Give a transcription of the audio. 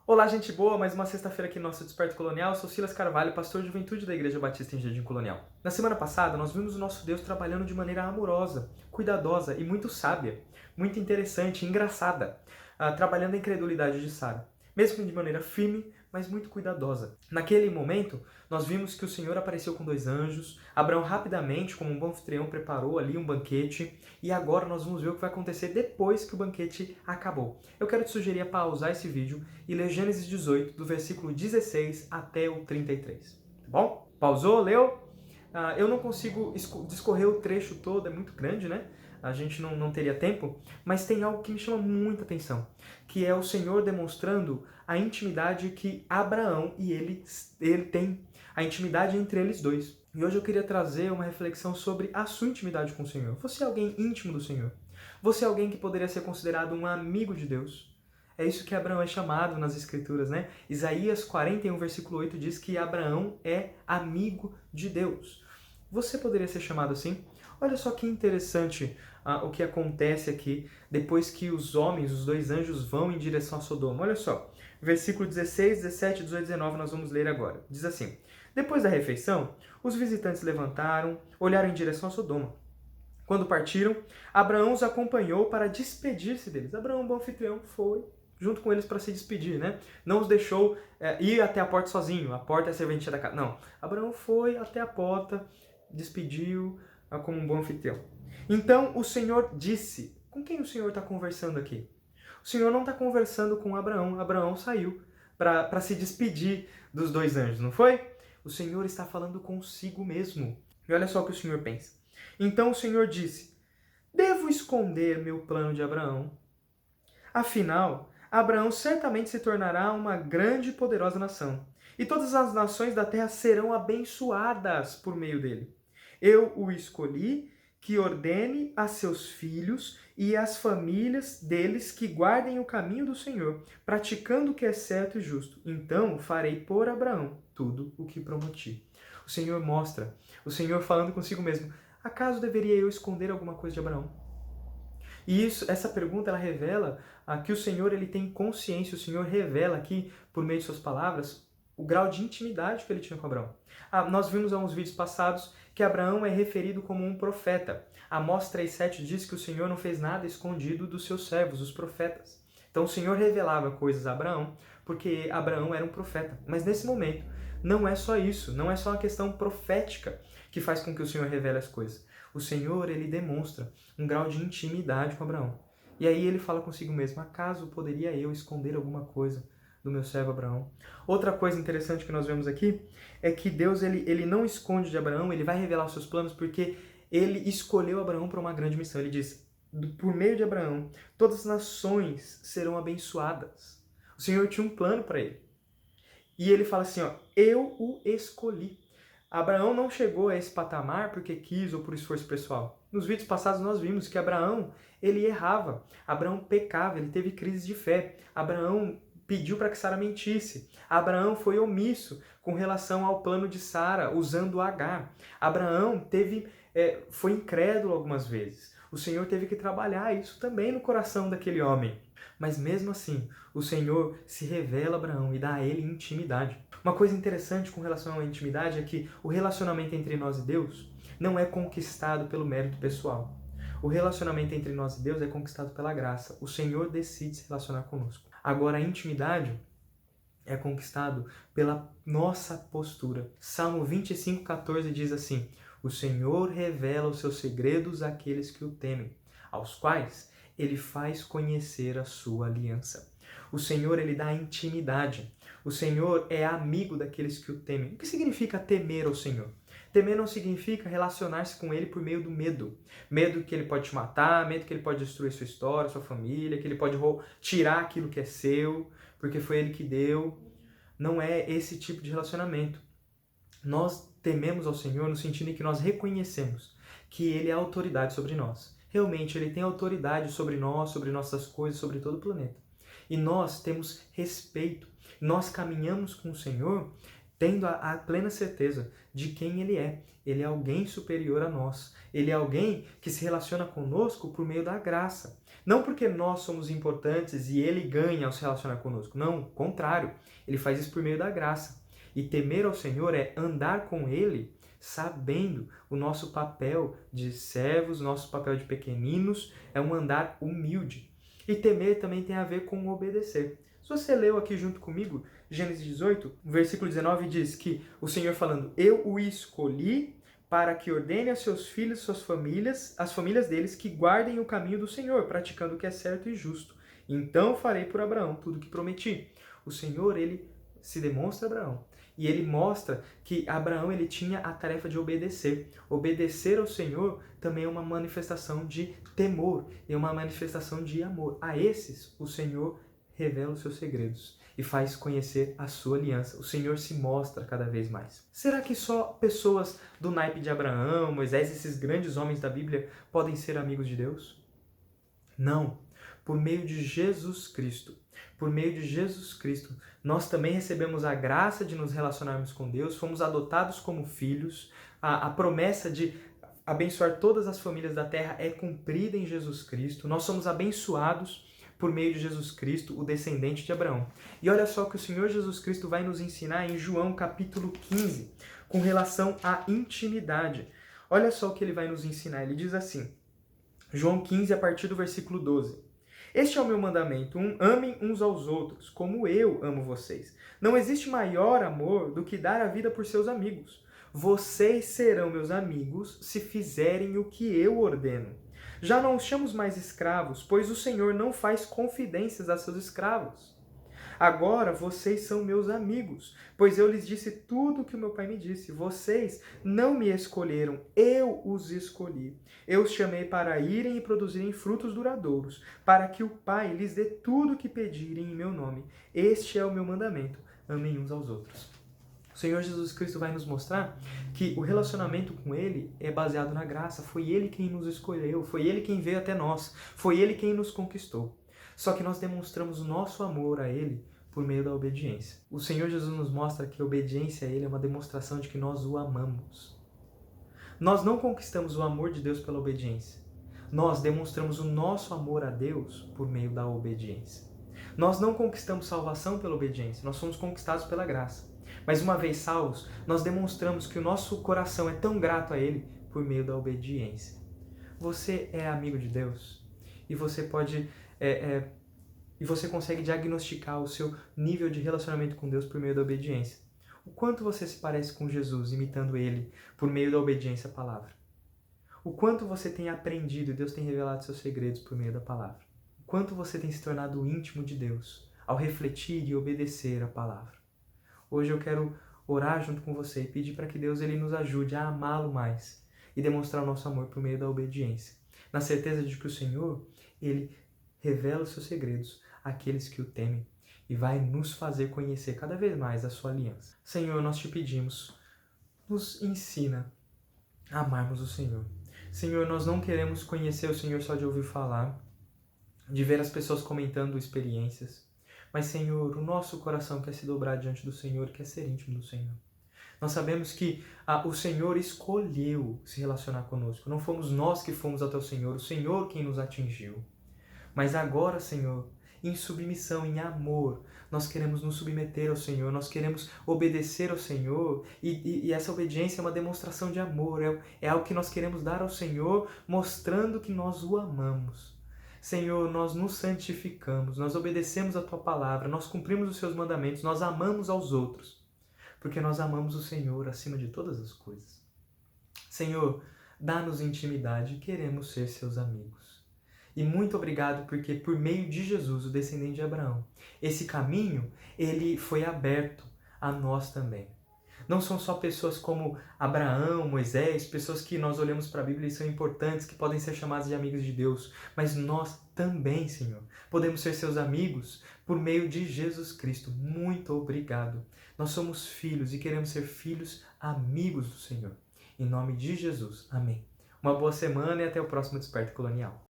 Olá, gente boa! Mais uma sexta-feira aqui no nosso Desperto Colonial. Eu sou Silas Carvalho, pastor de juventude da Igreja Batista em Jardim Colonial. Na semana passada, nós vimos o nosso Deus trabalhando de maneira amorosa, cuidadosa e muito sábia, muito interessante e engraçada, trabalhando a incredulidade de Sara, mesmo de maneira firme, mas muito cuidadosa. Naquele momento, nós vimos que o Senhor apareceu com 2 anjos, Abraão rapidamente, como um bom anfitrião, preparou ali um banquete, e agora nós vamos ver o que vai acontecer depois que o banquete acabou. Eu quero te sugerir a pausar esse vídeo e ler Gênesis 18, do versículo 16 até o 33. Tá bom? Pausou? Leu? Eu não consigo discorrer o trecho todo, é muito grande, né? A gente não teria tempo, mas tem algo que me chama muita atenção, que é o Senhor demonstrando a intimidade que Abraão e ele tem, a intimidade entre eles dois. E hoje eu queria trazer uma reflexão sobre a sua intimidade com o Senhor. Você é alguém íntimo do Senhor? Você é alguém que poderia ser considerado um amigo de Deus? É isso que Abraão é chamado nas Escrituras, né? Isaías 41, versículo 8 diz que Abraão é amigo de Deus. Você poderia ser chamado assim? Olha só que interessante o que acontece aqui depois que os homens, os 2 anjos, vão em direção a Sodoma. Olha só, versículo 16, 17, 18 e 19 nós vamos ler agora. Diz assim: Depois da refeição, os visitantes levantaram, olharam em direção a Sodoma. Quando partiram, Abraão os acompanhou para despedir-se deles. Abraão, bom anfitrião, foi junto com eles para se despedir, né? Não os deixou ir até a porta sozinho, a porta é a serventia da casa. Não, Abraão foi até a porta, despediu como um bom anfitrião. Então o Senhor disse, com quem o Senhor está conversando aqui? O Senhor não está conversando com Abraão, Abraão saiu para se despedir dos 2 anjos, não foi? O Senhor está falando consigo mesmo. E olha só o que o Senhor pensa. Então o Senhor disse: Devo esconder meu plano de Abraão? Afinal, Abraão certamente se tornará uma grande e poderosa nação, e todas as nações da terra serão abençoadas por meio dele. Eu o escolhi que ordene a seus filhos e às famílias deles que guardem o caminho do Senhor, praticando o que é certo e justo. Então farei por Abraão tudo o que prometi. O Senhor mostra, o Senhor falando consigo mesmo: acaso deveria eu esconder alguma coisa de Abraão? E essa pergunta ela revela que o Senhor ele tem consciência, o Senhor revela aqui, por meio de suas palavras, o grau de intimidade que ele tinha com Abraão. Nós vimos há uns vídeos passados que Abraão é referido como um profeta. Amós 3,7 diz que o Senhor não fez nada escondido dos seus servos, os profetas. Então o Senhor revelava coisas a Abraão, porque Abraão era um profeta. Mas nesse momento, não é só isso, não é só uma questão profética que faz com que o Senhor revele as coisas. O Senhor, ele demonstra um grau de intimidade com Abraão. E aí ele fala consigo mesmo: acaso poderia eu esconder alguma coisa do meu servo Abraão? Outra coisa interessante que nós vemos aqui é que Deus ele não esconde de Abraão, ele vai revelar os seus planos porque ele escolheu Abraão para uma grande missão. Ele diz: por meio de Abraão, todas as nações serão abençoadas. O Senhor tinha um plano para ele. E ele fala assim, eu o escolhi. Abraão não chegou a esse patamar porque quis ou por esforço pessoal. Nos vídeos passados nós vimos que Abraão, ele errava. Abraão pecava, ele teve crise de fé. Abraão pediu para que Sara mentisse. Abraão foi omisso com relação ao plano de Sara, usando Agar. Abraão foi incrédulo algumas vezes. O Senhor teve que trabalhar isso também no coração daquele homem. Mas mesmo assim, o Senhor se revela a Abraão e dá a ele intimidade. Uma coisa interessante com relação à intimidade é que o relacionamento entre nós e Deus não é conquistado pelo mérito pessoal. O relacionamento entre nós e Deus é conquistado pela graça. O Senhor decide se relacionar conosco. Agora, a intimidade é conquistado pela nossa postura. Salmo 25:14 diz assim: O Senhor revela os seus segredos àqueles que o temem, aos quais ele faz conhecer a sua aliança. O Senhor, ele dá intimidade. O Senhor é amigo daqueles que o temem. O que significa temer ao Senhor? Temer não significa relacionar-se com ele por meio do medo. Medo que ele pode te matar, medo que ele pode destruir sua história, sua família, que ele pode tirar aquilo que é seu, porque foi ele que deu. Não é esse tipo de relacionamento. Nós tememos ao Senhor no sentido em que nós reconhecemos que ele é a autoridade sobre nós. Realmente, ele tem autoridade sobre nós, sobre nossas coisas, sobre todo o planeta. E nós temos respeito. Nós caminhamos com o Senhor tendo a plena certeza de quem ele é. Ele é alguém superior a nós. Ele é alguém que se relaciona conosco por meio da graça. Não porque nós somos importantes e ele ganha ao se relacionar conosco. Não, o contrário. Ele faz isso por meio da graça. E temer ao Senhor é andar com ele sabendo o nosso papel de servos, nosso papel de pequeninos, é um andar humilde. E temer também tem a ver com obedecer. Se você leu aqui junto comigo, Gênesis 18, versículo 19 diz que o Senhor falando, eu o escolhi para que ordene a seus filhos, suas famílias, as famílias deles, que guardem o caminho do Senhor, praticando o que é certo e justo. Então farei por Abraão tudo o que prometi. O Senhor, ele se demonstra a Abraão. E ele mostra que Abraão ele tinha a tarefa de obedecer. Obedecer ao Senhor também é uma manifestação de temor, é uma manifestação de amor. A esses, o Senhor revela os seus segredos e faz conhecer a sua aliança. O Senhor se mostra cada vez mais. Será que só pessoas do naipe de Abraão, Moisés, esses grandes homens da Bíblia, podem ser amigos de Deus? Não. Por meio de Jesus Cristo. Por meio de Jesus Cristo, nós também recebemos a graça de nos relacionarmos com Deus, fomos adotados como filhos, a promessa de abençoar todas as famílias da terra é cumprida em Jesus Cristo, nós somos abençoados por meio de Jesus Cristo, o descendente de Abraão. E olha só o que o Senhor Jesus Cristo vai nos ensinar em João capítulo 15, com relação à intimidade. Olha só o que ele vai nos ensinar, ele diz assim, João 15, a partir do versículo 12. Este é o meu mandamento, amem uns aos outros, como eu amo vocês. Não existe maior amor do que dar a vida por seus amigos. Vocês serão meus amigos se fizerem o que eu ordeno. Já não os chamo mais escravos, pois o Senhor não faz confidências a seus escravos. Agora vocês são meus amigos, pois eu lhes disse tudo o que o meu Pai me disse. Vocês não me escolheram, eu os escolhi. Eu os chamei para irem e produzirem frutos duradouros, para que o Pai lhes dê tudo o que pedirem em meu nome. Este é o meu mandamento, amem uns aos outros. O Senhor Jesus Cristo vai nos mostrar que o relacionamento com Ele é baseado na graça. Foi Ele quem nos escolheu, foi Ele quem veio até nós, foi Ele quem nos conquistou. Só que nós demonstramos o nosso amor a Ele por meio da obediência. O Senhor Jesus nos mostra que a obediência a Ele é uma demonstração de que nós o amamos. Nós não conquistamos o amor de Deus pela obediência. Nós demonstramos o nosso amor a Deus por meio da obediência. Nós não conquistamos salvação pela obediência, nós somos conquistados pela graça. Mas uma vez salvos, nós demonstramos que o nosso coração é tão grato a Ele por meio da obediência. Você é amigo de Deus e você pode e você consegue diagnosticar o seu nível de relacionamento com Deus por meio da obediência. O quanto você se parece com Jesus, imitando Ele, por meio da obediência à palavra. O quanto você tem aprendido e Deus tem revelado seus segredos por meio da palavra. O quanto você tem se tornado íntimo de Deus, ao refletir e obedecer a palavra. Hoje eu quero orar junto com você e pedir para que Deus ele nos ajude a amá-lo mais e demonstrar o nosso amor por meio da obediência. Na certeza de que o Senhor, Ele revela os seus segredos àqueles que o temem e vai nos fazer conhecer cada vez mais a sua aliança. Senhor, nós te pedimos, nos ensina a amarmos o Senhor. Senhor, nós não queremos conhecer o Senhor só de ouvir falar, de ver as pessoas comentando experiências, mas, Senhor, o nosso coração quer se dobrar diante do Senhor, quer ser íntimo do Senhor. Nós sabemos que o Senhor escolheu se relacionar conosco. Não fomos nós que fomos até o Senhor quem nos atingiu. Mas agora, Senhor, em submissão, em amor, nós queremos nos submeter ao Senhor, nós queremos obedecer ao Senhor e essa obediência é uma demonstração de amor, é algo que nós queremos dar ao Senhor, mostrando que nós o amamos. Senhor, nós nos santificamos, nós obedecemos a Tua palavra, nós cumprimos os Seus mandamentos, nós amamos aos outros, porque nós amamos o Senhor acima de todas as coisas. Senhor, dá-nos intimidade, queremos ser Seus amigos. E muito obrigado porque por meio de Jesus, o descendente de Abraão, esse caminho, ele foi aberto a nós também. Não são só pessoas como Abraão, Moisés, pessoas que nós olhamos para a Bíblia e são importantes, que podem ser chamadas de amigos de Deus, mas nós também, Senhor, podemos ser seus amigos por meio de Jesus Cristo. Muito obrigado. Nós somos filhos e queremos ser filhos amigos do Senhor. Em nome de Jesus. Amém. Uma boa semana e até o próximo Desperta Colonial.